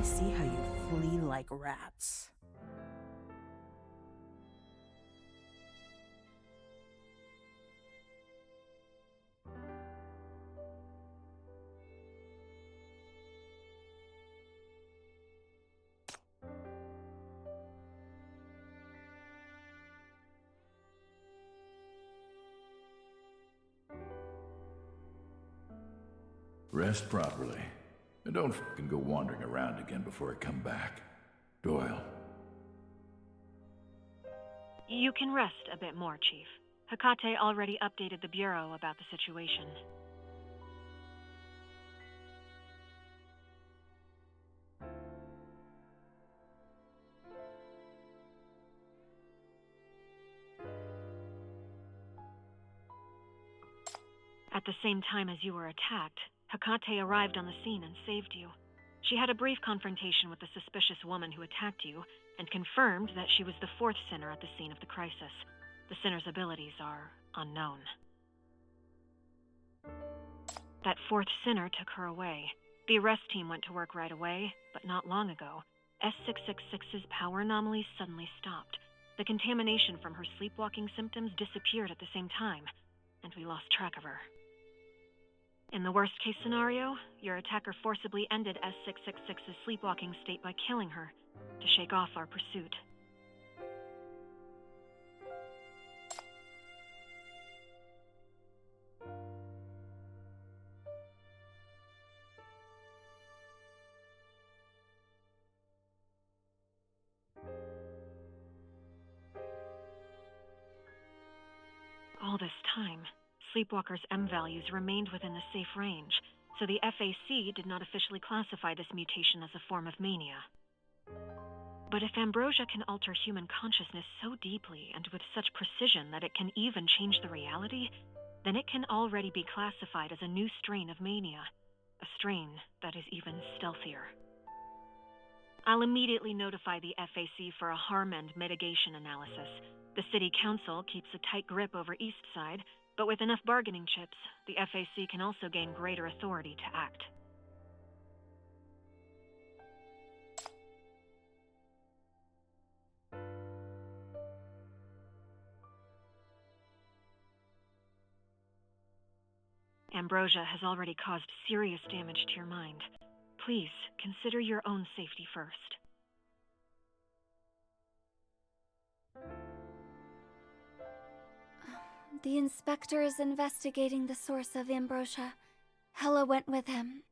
see how you flee like rats. Rest properly. And don't fucking go wandering around again before I come back. Doyle. You can rest a bit more, Chief. Hecate already updated the Bureau about the situation. At the same time as you were attacked, Hecate arrived on the scene and saved you. She had a brief confrontation with the suspicious woman who attacked you, and confirmed that she was the fourth sinner at the scene of the crisis. The sinner's abilities are unknown. That fourth sinner took her away. The arrest team went to work right away, but not long ago, S666's power anomalies suddenly stopped. The contamination from her sleepwalking symptoms disappeared at the same time, and we lost track of her. In the worst-case scenario, your attacker forcibly ended S666's sleepwalking state by killing her, to shake off our pursuit. All this time, Sleepwalker's M values remained within the safe range, so the FAC did not officially classify this mutation as a form of mania. But if ambrosia can alter human consciousness so deeply and with such precision that it can even change the reality, then it can already be classified as a new strain of mania, a strain that is even stealthier. I'll immediately notify the FAC for a harm and mitigation analysis. The City Council keeps a tight grip over East Side, but with enough bargaining chips, the FAC can also gain greater authority to act. Ambrosia has already caused serious damage to your mind. Please, consider your own safety first. The inspector is investigating the source of ambrosia. Hella went with him.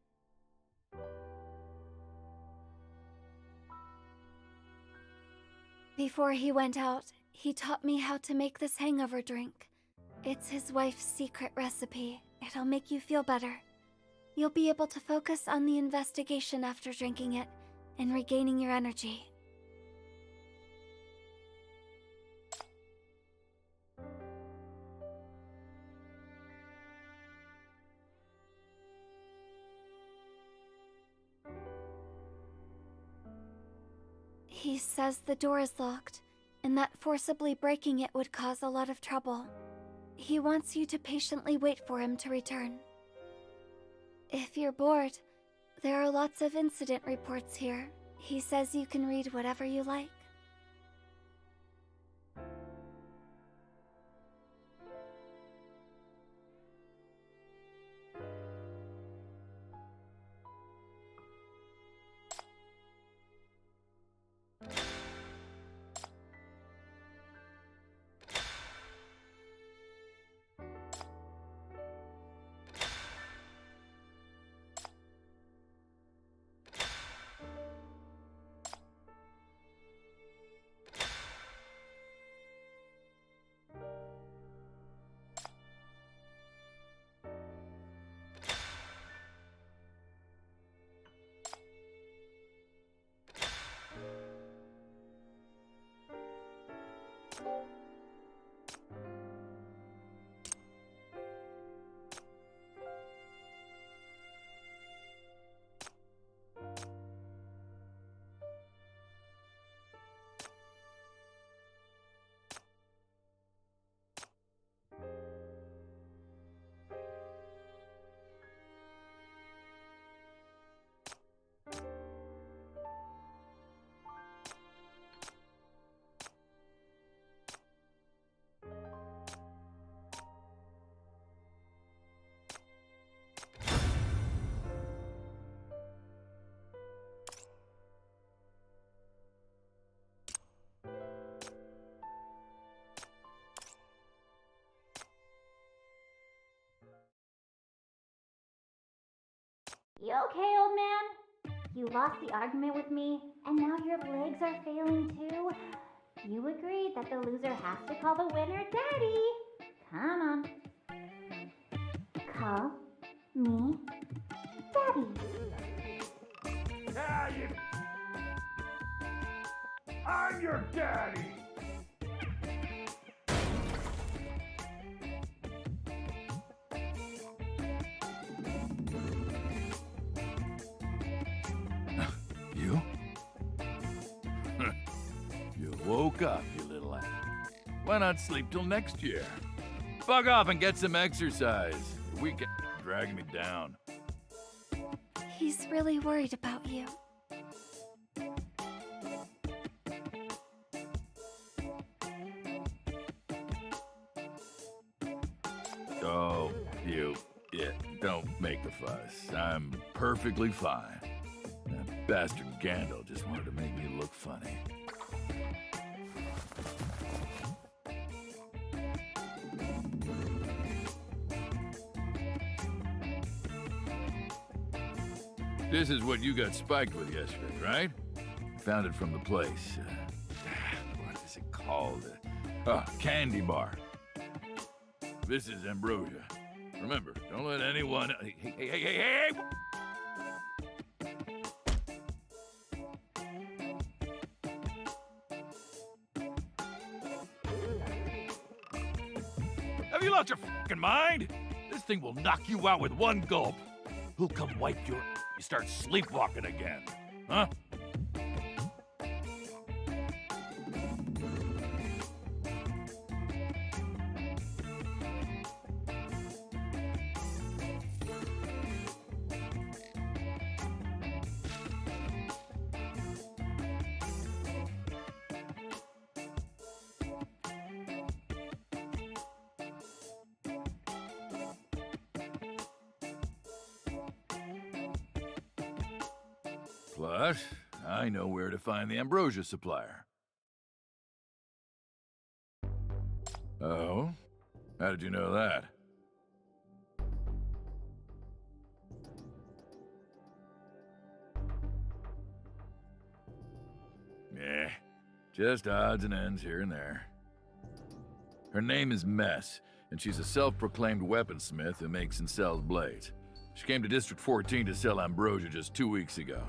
Before he went out, he taught me how to make this hangover drink. It's his wife's secret recipe. It'll make you feel better. You'll be able to focus on the investigation after drinking it and regaining your energy. He says the door is locked, and that forcibly breaking it would cause a lot of trouble. He wants you to patiently wait for him to return. If you're bored, there are lots of incident reports here. He says you can read whatever you like. You okay, old man? You lost the argument with me, and now your legs are failing too? You agreed that the loser has to call the winner Daddy. Come on. Call me Daddy. Yeah, I'm your daddy! You? You woke up, you little ass. Why not sleep till next year? Bug off and get some exercise. The weekend dragging me down. He's really worried about you. Oh, yeah, don't make a fuss. I'm perfectly fine. That bastard Gandalf just wanted to make me look funny. This is what you got spiked with yesterday, right? Found it from the place. What is it called? Candy bar. This is ambrosia. Remember, don't let anyone... Hey! Have you lost your fucking mind? This thing will knock you out with one gulp. He'll come wipe your... You start sleepwalking again. Huh? Plus, I know where to find the ambrosia supplier. Oh? How did you know that? Eh, just odds and ends here and there. Her name is Mess, and she's a self-proclaimed weaponsmith who makes and sells blades. She came to District 14 to sell ambrosia just 2 weeks ago.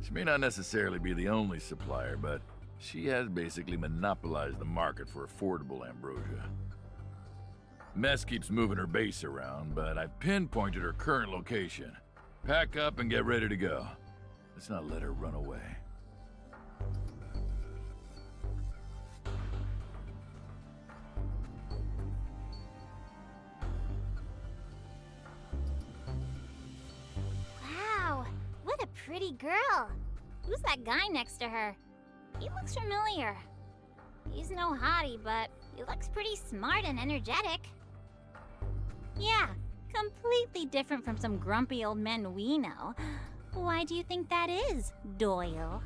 She may not necessarily be the only supplier, but she has basically monopolized the market for affordable ambrosia. Mess keeps moving her base around, but I've pinpointed her current location. Pack up and get ready to go. Let's not let her run away. Wow, what a pretty girl. Who's that guy next to her? He looks familiar. He's no hottie, but he looks pretty smart and energetic. Yeah, completely different from some grumpy old men we know. Why do you think that is, Doyle?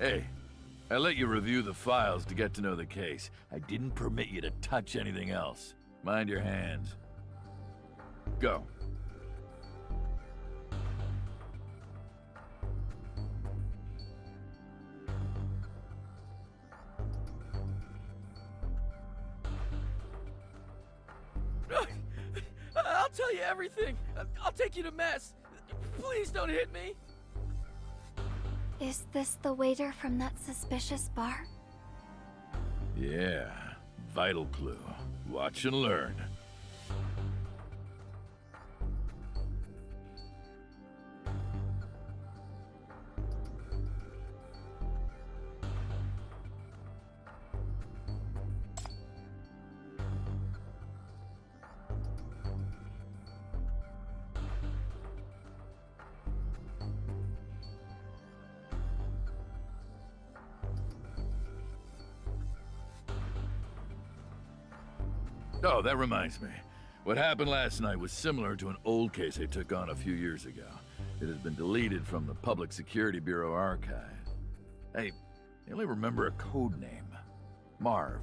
Hey, I let you review the files to get to know the case. I didn't permit you to touch anything else. Mind your hands. Go. I'll tell you everything. I'll take you to Mess. Please don't hit me. Is this the waiter from that suspicious bar? Yeah, vital clue. Watch and learn. Oh, that reminds me. What happened last night was similar to an old case I took on a few years ago. It has been deleted from the Public Security Bureau archive. I only remember a code name. Marv.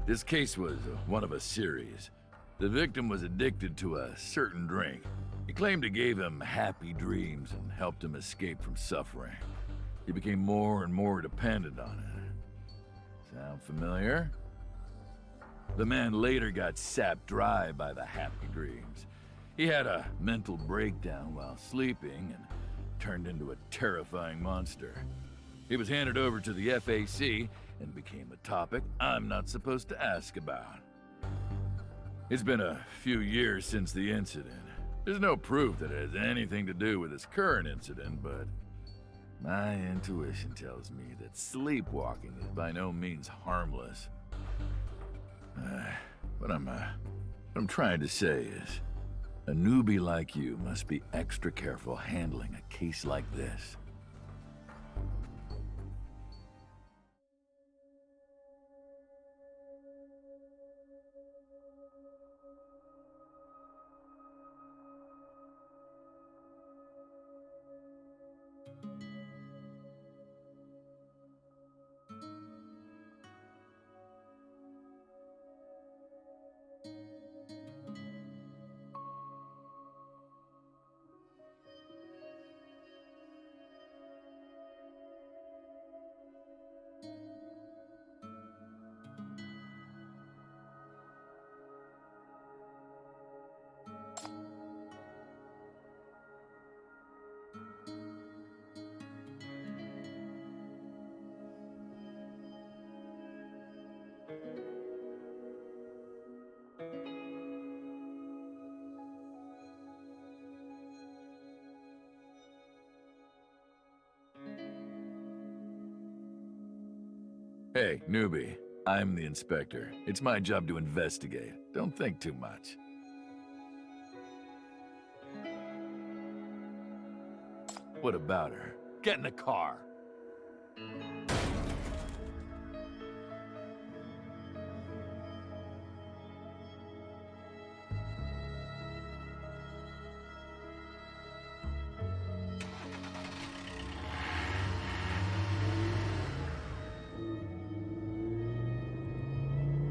This case was one of a series. The victim was addicted to a certain drink. He claimed it gave him happy dreams and helped him escape from suffering. He became more and more dependent on it. Sound familiar? The man later got sapped dry by the happy dreams. He had a mental breakdown while sleeping and turned into a terrifying monster. He was handed over to the FAC and became a topic I'm not supposed to ask about. It's been a few years since the incident. There's no proof that it has anything to do with this current incident, but my intuition tells me that sleepwalking is by no means harmless. What I'm trying to say is, a newbie like you must be extra careful handling a case like this. Hey, newbie. I'm the inspector. It's my job to investigate. Don't think too much. What about her? Get in the car.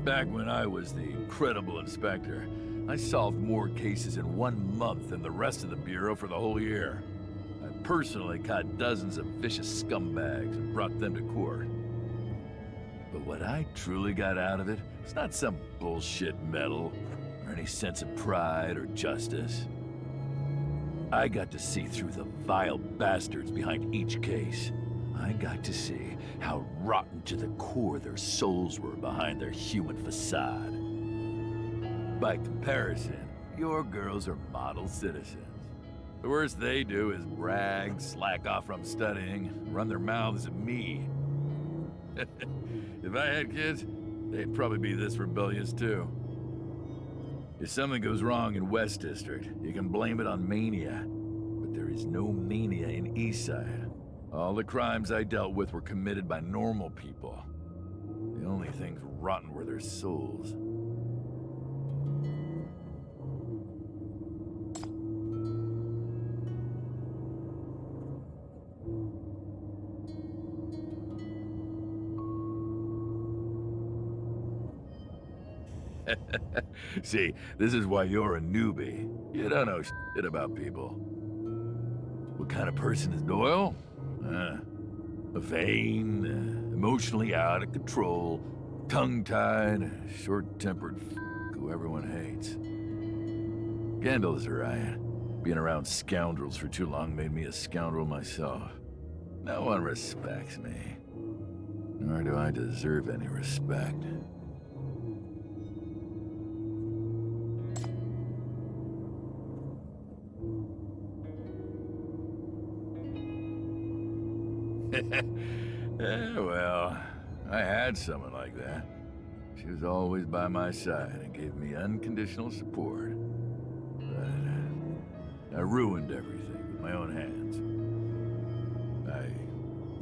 Back when I was the incredible inspector, I solved more cases in 1 month than the rest of the Bureau for the whole year. I personally caught dozens of vicious scumbags and brought them to court. But what I truly got out of it was not some bullshit medal or any sense of pride or justice. I got to see through the vile bastards behind each case. I got to see how rotten to the core their souls were behind their human facade. By comparison, your girls are model citizens. The worst they do is brag, slack off from studying, run their mouths at me. If I had kids, they'd probably be this rebellious too. If something goes wrong in West District, you can blame it on mania. But there is no mania in Eastside. All the crimes I dealt with were committed by normal people. The only things rotten were their souls. See, this is why you're a newbie. You don't know shit about people. What kind of person is Doyle? Vain, emotionally out of control, tongue-tied, short-tempered who everyone hates. Kendall's right. Being around scoundrels for too long made me a scoundrel myself. No one respects me. Nor do I deserve any respect. Well, I had someone like that. She was always by my side and gave me unconditional support. But I ruined everything with my own hands. I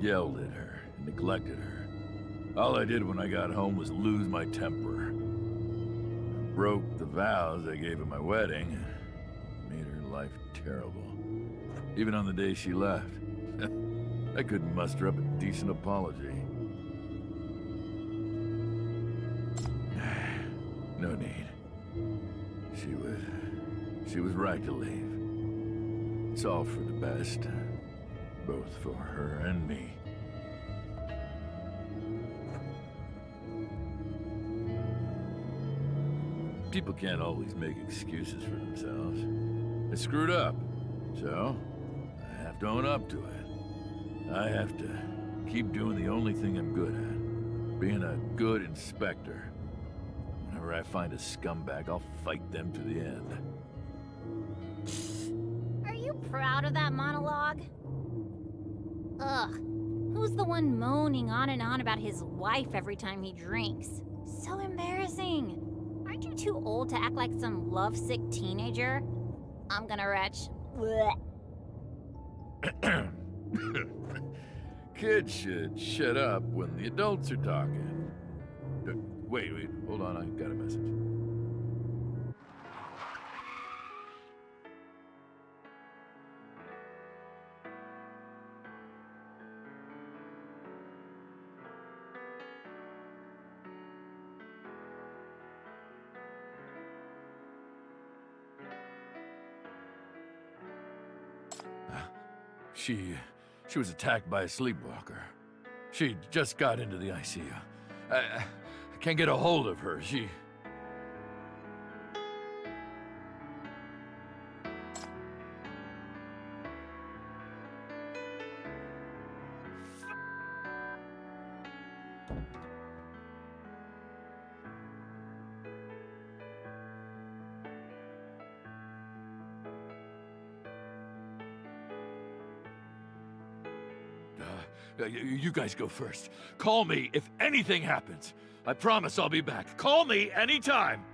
yelled at her and neglected her. All I did when I got home was lose my temper. I broke the vows I gave at my wedding and made her life terrible. even on the day she left. I couldn't muster up a decent apology. No need. She was right to leave. It's all for the best, both for her and me. People can't always make excuses for themselves. I screwed up, so I have to own up to it. I have to keep doing the only thing I'm good at, being a good inspector. Whenever I find a scumbag, I'll fight them to the end. Are you proud of that monologue? Ugh. Who's the one moaning on and on about his wife every time he drinks? So embarrassing. Aren't you too old to act like some lovesick teenager? I'm gonna retch. Kids should shut up when the adults are talking. Wait, hold on, I got a message. She was attacked by a sleepwalker. She just got into the ICU. I can't get a hold of her. She... You guys go first. Call me if anything happens. I promise I'll be back. Call me anytime.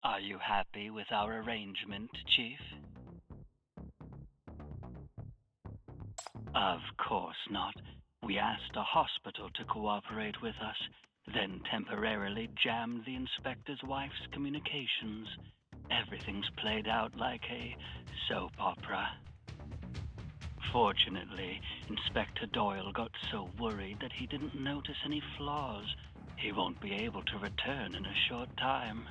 Are you happy with our arrangement, Chief? Of course not. We asked a hospital to cooperate with us, then temporarily jammed the inspector's wife's communications. Everything's played out like a soap opera. Fortunately, Inspector Doyle got so worried that he didn't notice any flaws. He won't be able to return in a short time.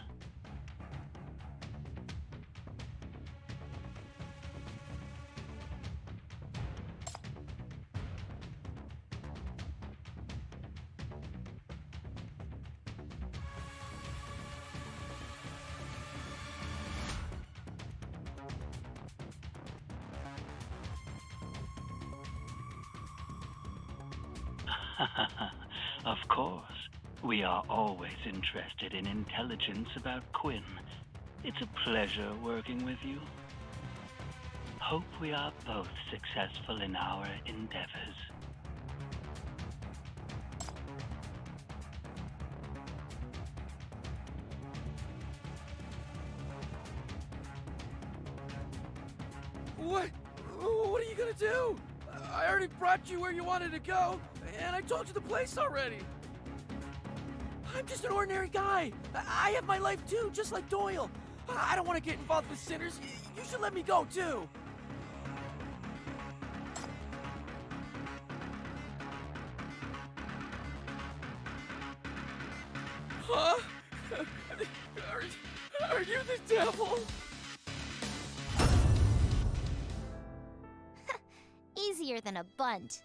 Of course. We are always interested in intelligence about Quinn. It's a pleasure working with you. Hope we are both successful in our endeavors. What are you gonna do? I already brought you where you wanted to go, and I told you the place already. I'm just an ordinary guy. I have my life too, just like Doyle. I don't want to get involved with sinners. You should let me go too. Huh? Are you the devil? Easier than a bunt.